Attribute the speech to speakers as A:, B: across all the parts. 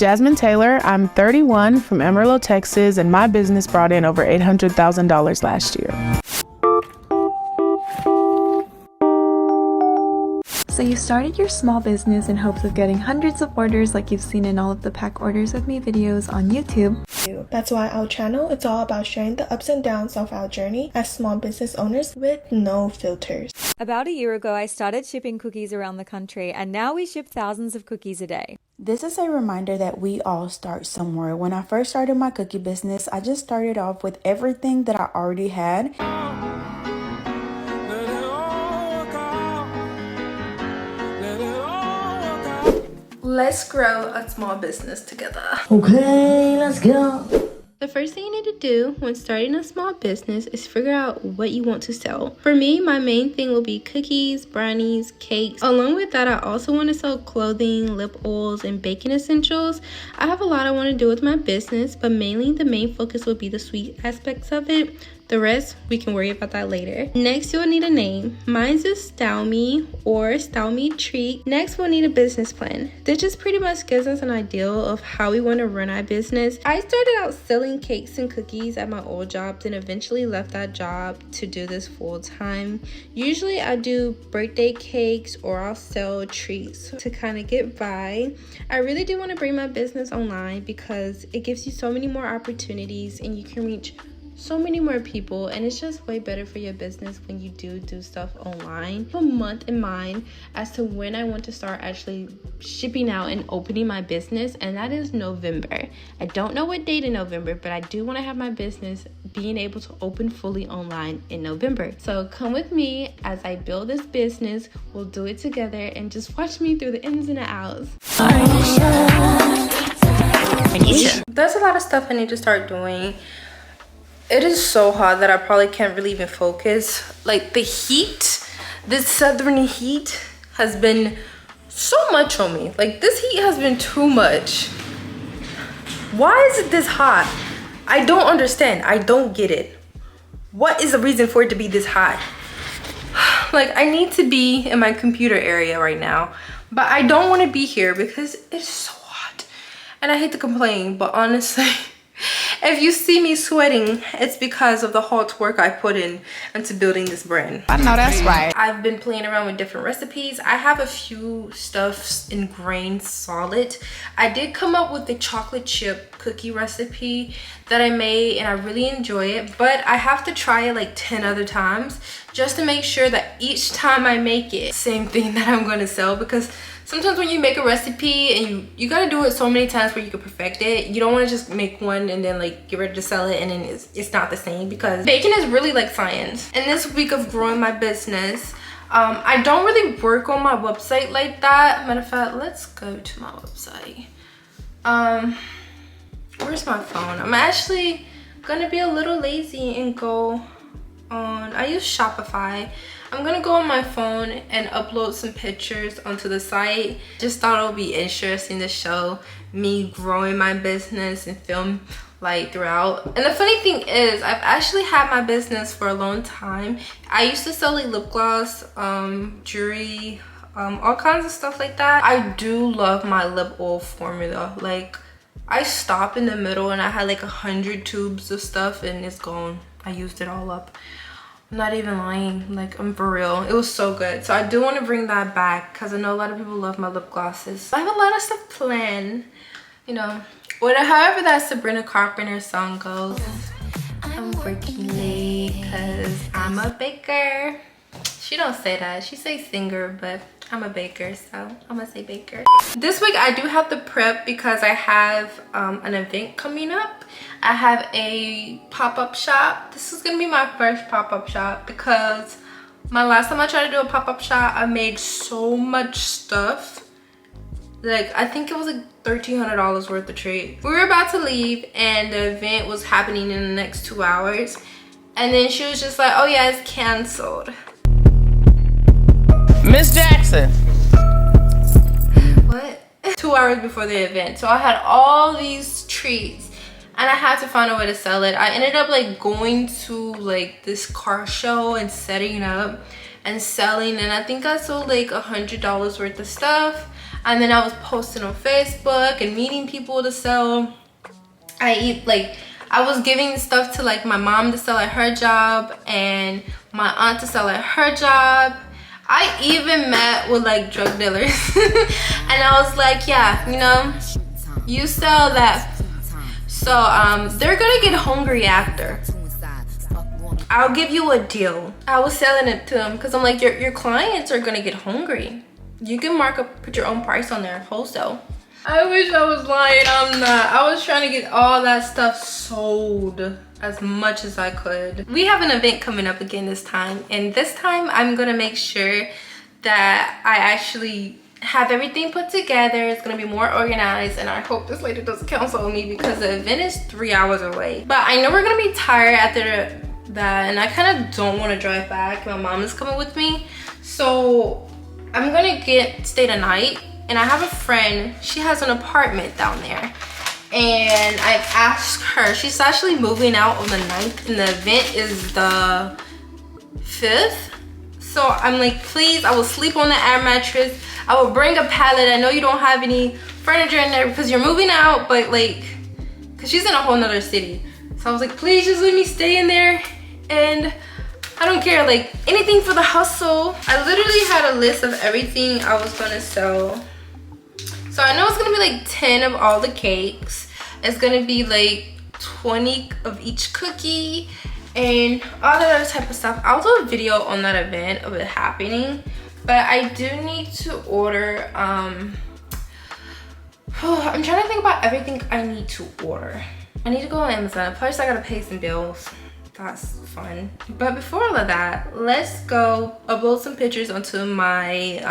A: Jasmine Taylor, I'm 31 from Amarillo, Texas, and my business brought in over $800,000 last year.
B: So you started your small business in hopes of getting hundreds of orders like you've seen in all of the pack orders with me videos on YouTube.
C: That's why our channel is all about sharing the ups and downs of our journey as small business owners with no filters.
D: About a year ago, I started shipping cookies around the country, and now we ship thousands of cookies a day.
E: This is a reminder that we all start somewhere. When I first started my cookie business, I just started off with everything that I already had.
C: Let's grow a small business together.
F: Okay, let's go.
G: The first thing you need to do when starting a small business is figure out what you want to sell. For me, my main thing will be cookies, brownies, cakes. Along with that, I also want to sell clothing, lip oils, and baking essentials. I have a lot I want to do with my business, but mainly the main focus will be the sweet aspects of it. The rest, we can worry about that later. Next, you'll need a name. Mine's is Style Me or Style Me Treat. Next, we'll need a business plan. This just pretty much gives us an idea of how we want to run our business. I started out selling cakes and cookies at my old jobs and eventually left that job to do this full time. Usually I do birthday cakes or I'll sell treats to kind of get by. I really do want to bring my business online because it gives you so many more opportunities and you can reach so many more people, and it's just way better for your business when you do stuff online. I have a month in mind as to when I want to start actually shipping out and opening my business, and that is November. I don't know what date in November, but I do want to have my business being able to open fully online in November. So come with me as I build this business. We'll do it together and just watch me through the ins and the outs. There's a lot of stuff I need to start doing. It is so hot that I probably can't really even focus. Like the heat, this southern heat has been so much on me. Like this heat has been too much. Why is it this hot? I don't understand. I don't get it. What is the reason for it to be this hot? Like I need to be in my computer area right now, but I don't want to be here because it's so hot. And I hate to complain, but honestly, if you see me sweating, it's because of the hard work I put in into building this brand.
A: I know that's right.
G: I've been playing around with different recipes. I have a few stuffs ingrained solid. I did come up with the chocolate chip cookie recipe that I made and I really enjoy it, but I have to try it like 10 other times just to make sure that each time I make it, same thing that I'm gonna sell, because sometimes when you make a recipe and you gotta do it so many times where you can perfect it. You don't want to just make one and then like get ready to sell it and then it's not the same, because baking is really like science. In this week of growing my business, I don't really work on my website like that. Matter of fact, let's go to my website. Where's my phone? I'm actually gonna be a little lazy and go on, I use Shopify. I'm gonna go on my phone and upload some pictures onto the site. Just thought it would be interesting to show me growing my business and film like throughout. And the funny thing is, I've actually had my business for a long time. I used to sell like lip gloss, jewelry, all kinds of stuff like that. I do love my lip oil formula. Like I stopped in the middle and I had like 100 tubes of stuff and it's gone. I used it all up. I'm not even lying, like I'm for real. It was so good. So I do want to bring that back because I know a lot of people love my lip glosses. I have a lot of stuff planned, you know. However that Sabrina Carpenter song goes. I'm working late because I'm a baker. She don't say that. She says singer, but I'm a baker, so I'm gonna say baker. This week I do have to prep because I have an event coming up. I have a pop-up shop. This is gonna be my first pop-up shop because my last time I tried to do a pop-up shop, I made so much stuff. Like I think it was like $1,300 worth of treat. We were about to leave and the event was happening in the next 2 hours. And then she was just like, oh yeah, it's canceled.
A: Miss Jackson.
G: What? 2 hours before the event. So I had all these treats and I had to find a way to sell it. I ended up like going to like this car show and setting up and selling, and I think I sold like $100 worth of stuff. And then I was posting on Facebook and meeting people to sell. I was giving stuff to like my mom to sell at her job and my aunt to sell at her job. I even met with like drug dealers and I was like, yeah, you know, you sell that. So they're gonna get hungry after. I'll give you a deal. I was selling it to them because I'm like, your clients are gonna get hungry. You can mark up, put your own price on there, wholesale. I wish I was lying, I'm not. I was trying to get all that stuff sold as much as I could. We have an event coming up again this time, and this time I'm gonna make sure that I actually have everything put together. It's gonna be more organized, and I hope this lady doesn't cancel on me because the event is 3 hours away. But I know we're gonna be tired after that, and I kind of don't want to drive back. My mom is coming with me, so I'm gonna stay the night. And I have a friend, she has an apartment down there, and I asked her, she's actually moving out on the 9th and the event is the 5th. So I'm like, please, I will sleep on the air mattress. I will bring a pallet. I know you don't have any furniture in there because you're moving out, but like, cause she's in a whole nother city. So I was like, please just let me stay in there, and I don't care, like anything for the hustle. I literally had a list of everything I was gonna sell. So I know it's gonna be like 10 of all the cakes. It's gonna be like 20 of each cookie and all that other type of stuff. I'll do a video on that event of it happening, but I do need to order, I'm trying to think about everything I need to order. I need to go on Amazon, plus I gotta pay some bills. That's fun. But before all of that, let's go upload some pictures onto my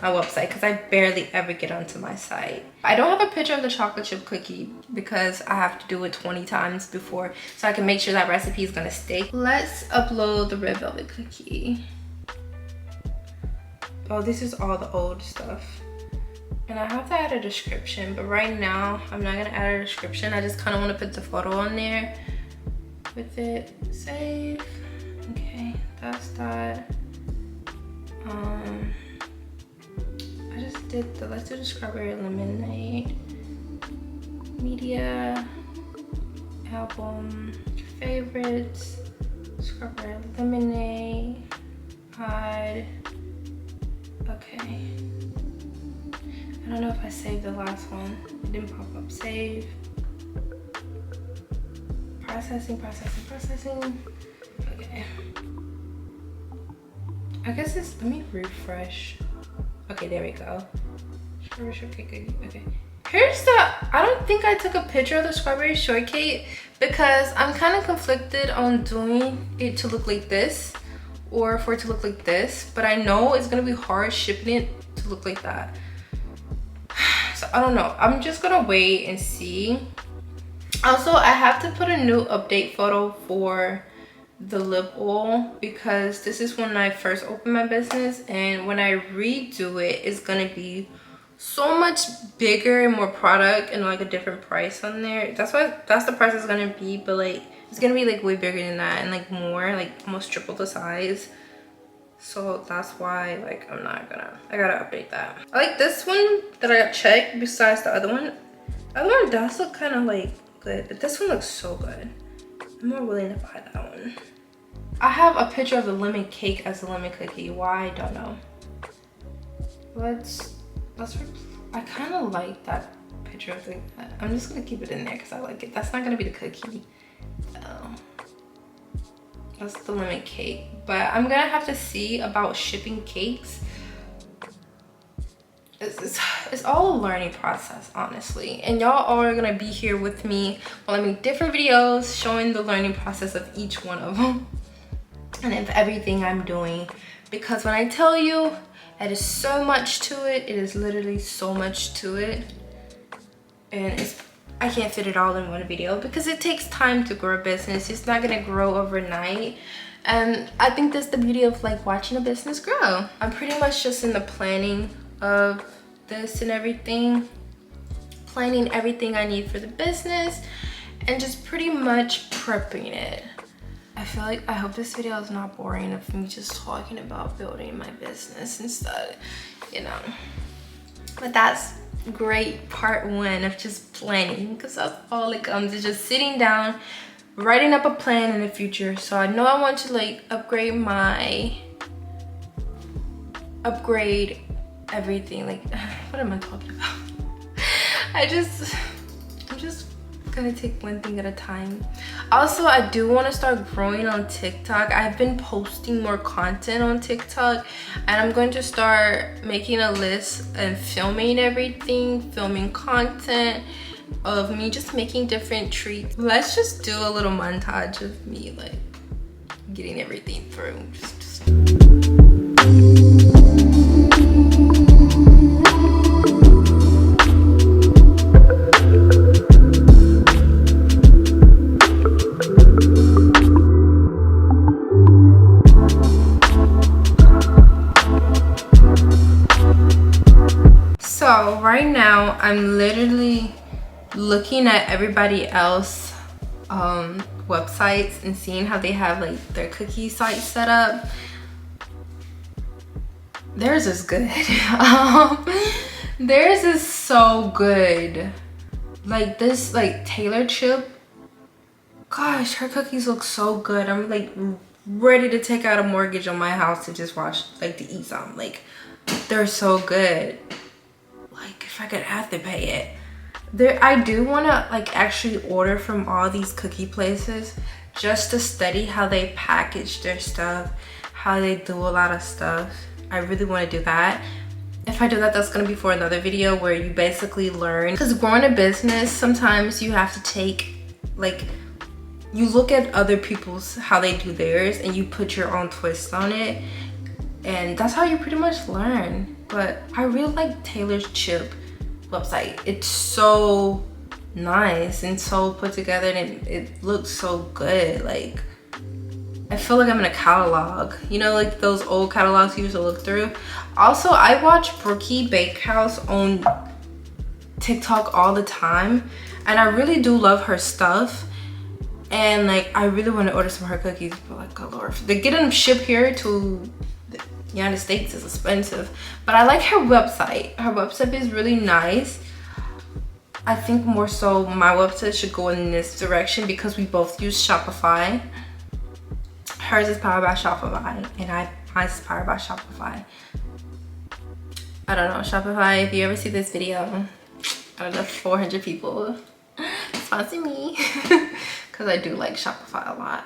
G: my website because I barely ever get onto my site. I don't have a picture of the chocolate chip cookie because I have to do it 20 times before, so I can make sure that recipe is gonna stick. Let's upload the red velvet cookie. Oh, this is all the old stuff. And I have to add a description, but right now I'm not gonna add a description. I just kind of want to put the photo on there with it. Save. Okay, that's that. I just did the let's do the strawberry lemonade. Media, album, favorites, strawberry lemonade, hide. Okay. I don't know if I saved the last one. It didn't pop up. Save. Processing. Okay. I guess it's, let me refresh. Okay, there we go. Strawberry shortcake. Okay. Here's the, I don't think I took a picture of the strawberry shortcake because I'm kind of conflicted on doing it to look like this or for it to look like this, but I know it's gonna be hard shipping it to look like that. So I don't know, I'm just gonna wait and see. Also, I have to put a new update photo for the lip oil because this is when I first opened my business, and when I redo it, it's gonna be so much bigger and more product and like a different price on there. That's the price it's gonna be, but like it's gonna be like way bigger than that and like more, like almost triple the size. So that's why like I gotta update that. I like this one that I got checked besides the other one. The other one does look kind of like good, but this one looks so good. I'm more willing to buy that one. I have a picture of the lemon cake as a lemon cookie. Why? I don't know. I kind of like that picture of the, I'm just gonna keep it in there because I like it. That's not gonna be the cookie. That's the lemon cake. But I'm gonna have to see about shipping cakes. It's all a learning process, honestly, and y'all are gonna be here with me while I make different videos showing the learning process of each one of them and of everything I'm doing, because when I tell you it is so much to it, it is literally so much to it, and I can't fit it all in one video because it takes time to grow a business. It's not gonna grow overnight, and I think that's the beauty of like watching a business grow. I'm pretty much just in the planning of this and everything, planning everything I need for the business and just pretty much prepping it. I hope this video is not boring of me just talking about building my business and stuff. you know. But that's great part 1 of just planning, because that's all it comes, is just sitting down, writing up a plan in the future. So I know I want to like upgrade everything. Like, what am I talking about? I'm just gonna take one thing at a time. Also, I do want to start growing on TikTok. I've been posting more content on TikTok, and I'm going to start making a list and filming everything, filming content of me just making different treats. Let's just do a little montage of me like getting everything through. So right now I'm literally looking at everybody else websites and seeing how they have like their cookie site set up. Theirs is good. Theirs is so good. Like this, like Taylor Chip, gosh, her cookies look so good. I'm like ready to take out a mortgage on my house to just watch, like, to eat some. Like, they're so good. Like, if I could have to pay it. I do want to like actually order from all these cookie places just to study how they package their stuff, how they do a lot of stuff. I really want to do that. If I do that, that's going to be for another video where you basically learn. Because growing a business, sometimes you have to take, like, you look at other people's, how they do theirs, and you put your own twist on it. And that's how you pretty much learn. But I really like Taylor's Chip website. It's so nice and so put together, and it looks so good. Like, I feel like I'm in a catalog, you know, like those old catalogs you used to look through. Also, I watch Brookie Bakehouse on TikTok all the time, and I really do love her stuff. And like, I really want to order some of her cookies, but like, good lord, they get them shipped here to the United States is expensive. But I like her website. Her website is really nice. I think more so my website should go in this direction because we both use Shopify. Hers is powered by Shopify, and mine's is powered by Shopify. I don't know, Shopify, if you ever see this video, I don't know, 400 people, sponsor me. Because I do like Shopify a lot.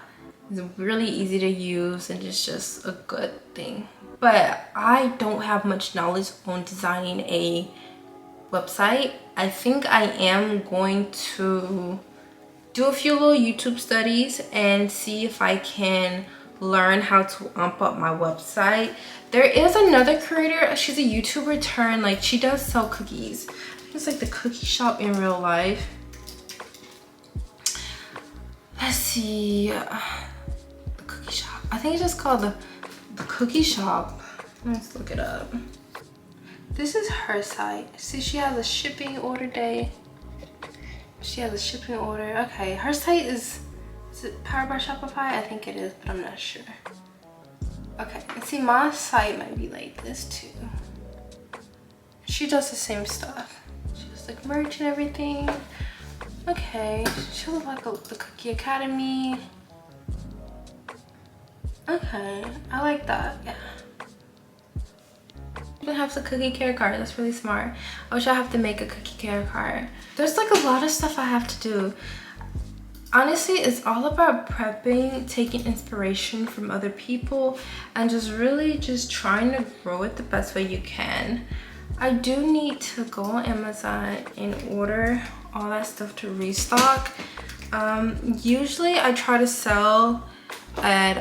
G: It's really easy to use and it's just a good thing. But I don't have much knowledge on designing a website. I think I am going to do a few little YouTube studies and see if I can learn how to amp up my website. There is another creator, she's a YouTuber turned, like, she does sell cookies. It's like the cookie shop in real life. Let's see, the cookie shop. I think it's just called the cookie shop. Let's look it up. This is her site. See, she has a shipping order day. She has a shipping order. Okay, her site is it powered by Shopify? I think it is, but I'm not sure. Okay, and see, my site might be like this too. She does the same stuff. She does like merch and everything. Okay, she looks like the Cookie Academy. Okay, I like that, yeah. Even have the cookie care card, that's really smart. I wish I have to make a cookie care card. There's like a lot of stuff I have to do. Honestly, it's all about prepping, taking inspiration from other people, and just really just trying to grow it the best way you can. I do need to go on Amazon and order all that stuff to restock. Usually I try to sell at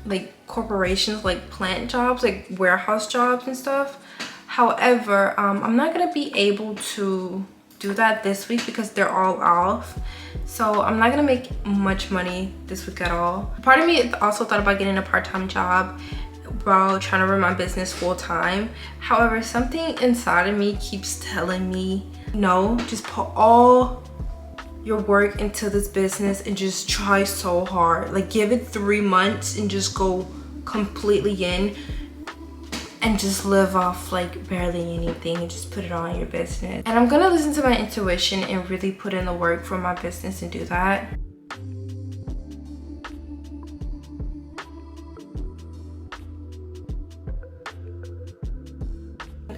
G: like corporations, like plant jobs, like warehouse jobs and stuff. However, I'm not gonna be able to do that this week because they're all off. So I'm not gonna make much money this week at all. Part of me also thought about getting a part-time job while trying to run my business full-time. However, something inside of me keeps telling me, no, just put all your work into this business and just try so hard. Like, give it 3 months and just go completely in. and just live off like barely anything and just put it all in your business. And I'm gonna listen to my intuition and really put in the work for my business and do that.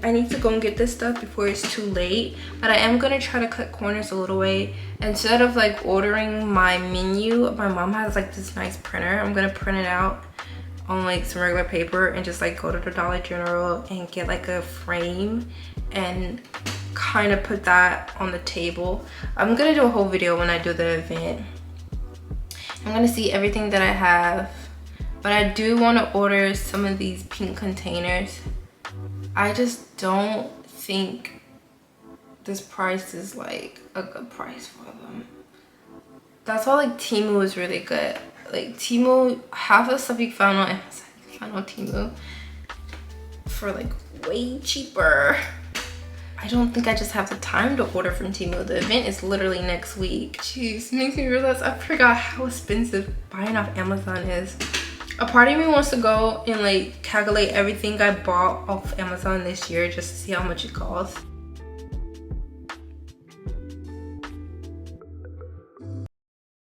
G: I need to go and get this stuff before it's too late, but I am gonna try to cut corners a little way. Instead of like ordering my menu, my mom has like this nice printer. I'm gonna print it out on like some regular paper and just like go to the Dollar General and get like a frame and kind of put that on the table. I'm gonna do a whole video when I do the event. I'm gonna see everything that I have, but I do want to order some of these pink containers. I just don't think this price is like a good price for them. That's why like Temu is really good. Like Temu, half the stuff you found on Amazon, you found on Temu for like way cheaper. I don't think I just have the time to order from Temu. The event is literally next week. Jeez, makes me realize I forgot how expensive buying off Amazon is. A part of me wants to go and like calculate everything I bought off Amazon this year just to see how much it costs.